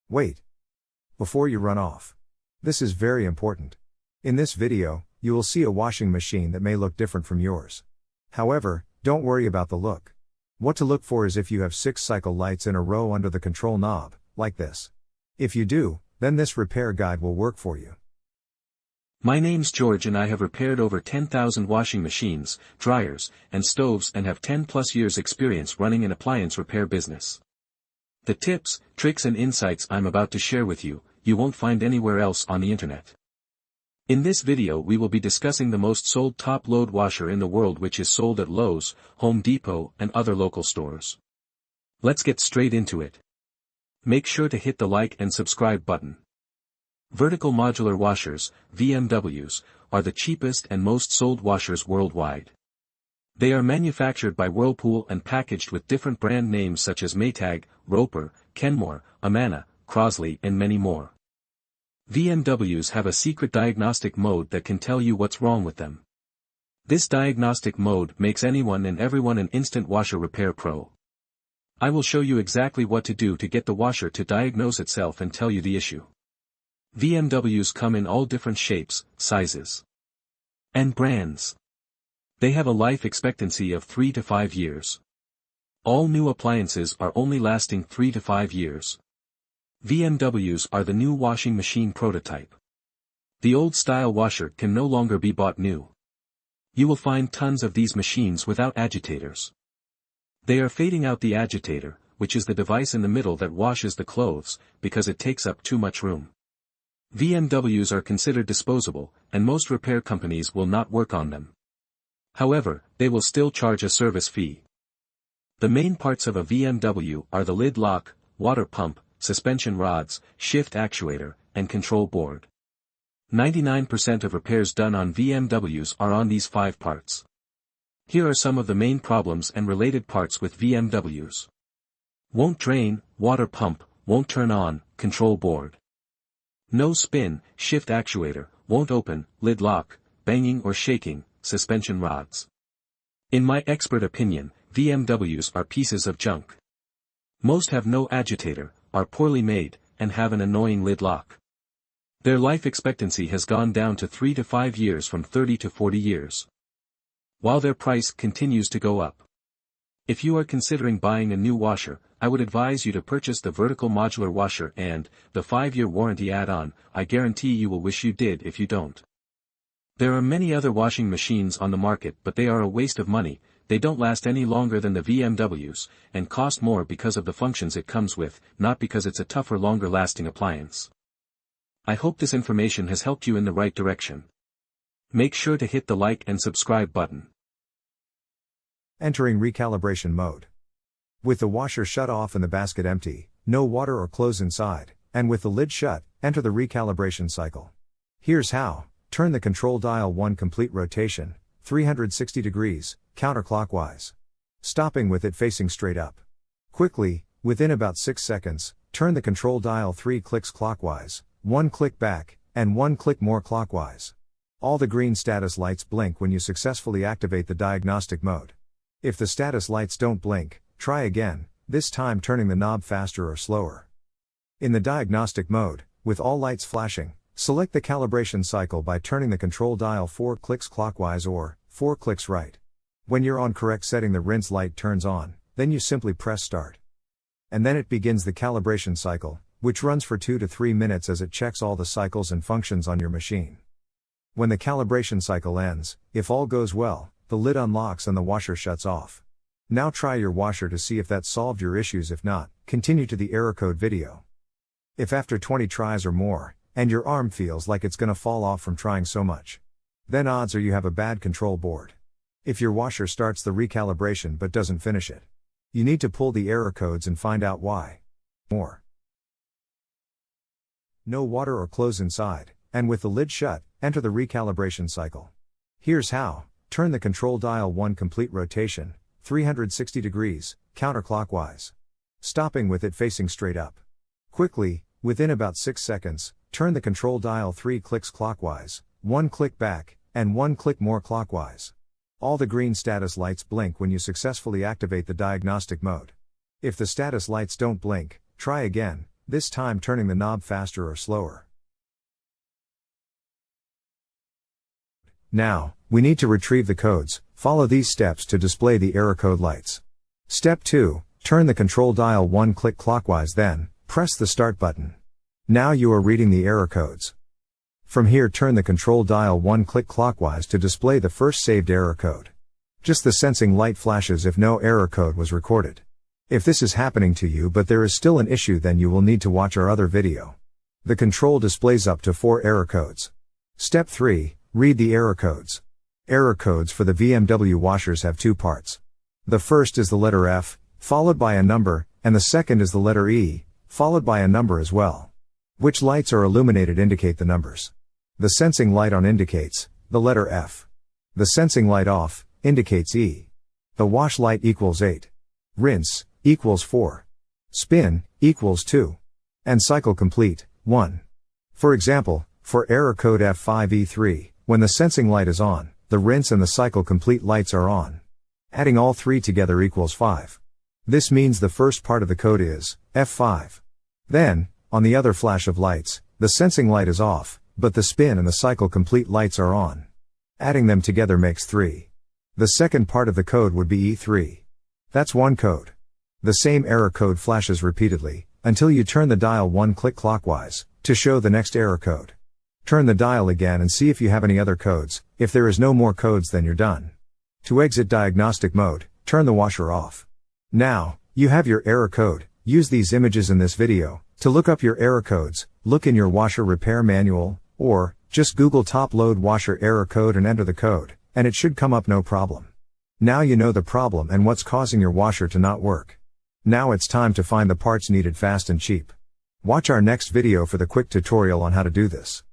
Wait. Before you run off. This is very important. In this video, you will see a washing machine that may look different from yours. However, don't worry about the look. What to look for is if you have 6 cycle lights in a row under the control knob, like this. If you do, then this repair guide will work for you. My name's George and I have repaired over 10,000 washing machines, dryers, and stoves and have 10+ years experience running an appliance repair business. The tips, tricks and insights I'm about to share with you, you won't find anywhere else on the internet. In this video we will be discussing the most sold top-load washer in the world, which is sold at Lowe's, Home Depot and other local stores. Let's get straight into it. Make sure to hit the like and subscribe button. Vertical modular washers, VMWs, are the cheapest and most sold washers worldwide. They are manufactured by Whirlpool and packaged with different brand names such as Maytag, Repairman, Kenmore, Amana, Crosley and many more. VMWs have a secret diagnostic mode that can tell you what's wrong with them. This diagnostic mode makes anyone and everyone an instant washer repair pro. I will show you exactly what to do to get the washer to diagnose itself and tell you the issue. VMWs come in all different shapes, sizes, and brands. They have a life expectancy of 3 to 5 years. All new appliances are only lasting 3 to 5 years. VMWs are the new washing machine prototype. The old-style washer can no longer be bought new. You will find tons of these machines without agitators. They are fading out the agitator, which is the device in the middle that washes the clothes, because it takes up too much room. VMWs are considered disposable, and most repair companies will not work on them. However, they will still charge a service fee. The main parts of a VMW are the lid lock, water pump, suspension rods, shift actuator, and control board. 99% of repairs done on VMWs are on these 5 parts. Here are some of the main problems and related parts with VMWs. Won't drain, water pump, won't turn on, control board. No spin, shift actuator, won't open, lid lock, banging or shaking, suspension rods. In my expert opinion, VMWs are pieces of junk. Most have no agitator, are poorly made, and have an annoying lid lock. Their life expectancy has gone down to 3 to 5 years from 30 to 40 years. While their price continues to go up. If you are considering buying a new washer, I would advise you to purchase the vertical modular washer and the 5-year warranty add-on. I guarantee you will wish you did if you don't. There are many other washing machines on the market, but they are a waste of money. They don't last any longer than the VMWs, and cost more because of the functions it comes with, not because it's a tougher, longer-lasting appliance. I hope this information has helped you in the right direction. Make sure to hit the like and subscribe button. Entering recalibration mode. With the washer shut off and the basket empty, no water or clothes inside, and with the lid shut, enter the recalibration cycle. Here's how. Turn the control dial 1 complete rotation, 360 degrees, counterclockwise. Stopping with it facing straight up. Quickly, within about 6 seconds, turn the control dial 3 clicks clockwise, 1 click back, and 1 click more clockwise. All the green status lights blink when you successfully activate the diagnostic mode. If the status lights don't blink, try again, this time turning the knob faster or slower. In the diagnostic mode, with all lights flashing, select the calibration cycle by turning the control dial 4 clicks clockwise or 4 clicks right. When you're on correct setting, the rinse light turns on, then you simply press start. And then it begins the calibration cycle, which runs for 2 to 3 minutes as it checks all the cycles and functions on your machine. When the calibration cycle ends, if all goes well, the lid unlocks and the washer shuts off. Now try your washer to see if that solved your issues. If not, continue to the error code video. If after 20 tries or more, and your arm feels like it's gonna fall off from trying so much, then odds are you have a bad control board. If your washer starts the recalibration but doesn't finish it, you need to pull the error codes and find out why. More. No water or clothes inside, and with the lid shut, enter the recalibration cycle. Here's how. Turn the control dial 1 complete rotation, 360 degrees, counterclockwise. Stopping with it facing straight up. Quickly, within about 6 seconds, turn the control dial 3 clicks clockwise, 1 click back, and 1 click more clockwise. All the green status lights blink when you successfully activate the diagnostic mode. If the status lights don't blink, try again, This time turning the knob faster or slower. Now, we need to retrieve the codes. Follow these steps to display the error code lights. Step 2, turn the control dial 1 click clockwise, then press the start button. Now you are reading the error codes. From here turn the control dial 1 click clockwise to display the first saved error code. Just the sensing light flashes if no error code was recorded. If this is happening to you but there is still an issue, then you will need to watch our other video. The control displays up to 4 error codes. Step 3, read the error codes. Error codes for the VMW washers have 2 parts. The first is the letter F, followed by a number, and the second is the letter E, followed by a number as well. Which lights are illuminated indicate the numbers. The sensing light on indicates the letter F. The sensing light off indicates E. The wash light equals 8. Rinse equals 4. Spin equals 2. And cycle complete 1. For example, for error code F5E3, when the sensing light is on, the rinse and the cycle complete lights are on. Adding all 3 together equals 5. This means the first part of the code is F5. Then, on the other flash of lights, the sensing light is off, but the spin and the cycle complete lights are on. Adding them together makes 3. The second part of the code would be E3. That's one code. The same error code flashes repeatedly, until you turn the dial 1 click clockwise, to show the next error code. Turn the dial again and see if you have any other codes. If there is no more codes, then you're done. To exit diagnostic mode, turn the washer off. Now, you have your error code. Use these images in this video to look up your error codes. Look in your washer repair manual, or just Google top load washer error code and enter the code, and it should come up no problem. Now you know the problem and what's causing your washer to not work. Now it's time to find the parts needed fast and cheap. Watch our next video for the quick tutorial on how to do this.